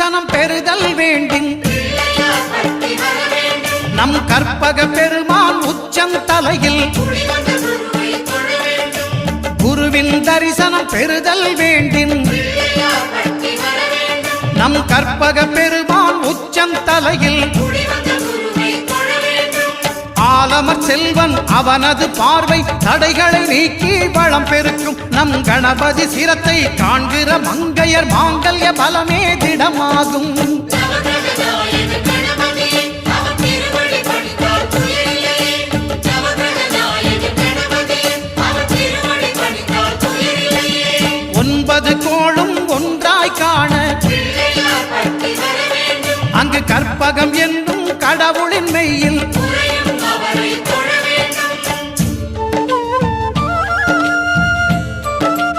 தரிசனம் பெறுதல் வேண்டும். நம் கற்பக பெருமான் உச்சந்தலையில் குருவின் தரிசனம் பெறுதல் வேண்டும். நம் கற்பக பெருமான் உச்சந்தலையில் ஆலமர் செல்வன் அவனது பார்வை தடைகளை நீக்கி வளம் பெருக்கும். நம் கணபதி சிரத்தை காண்கிற மங்கையர் மாங்கல்ய பலமே திடமாகும். ஒன்பது கோளும் ஒன்றாய் காண அங்கு கற்பகம்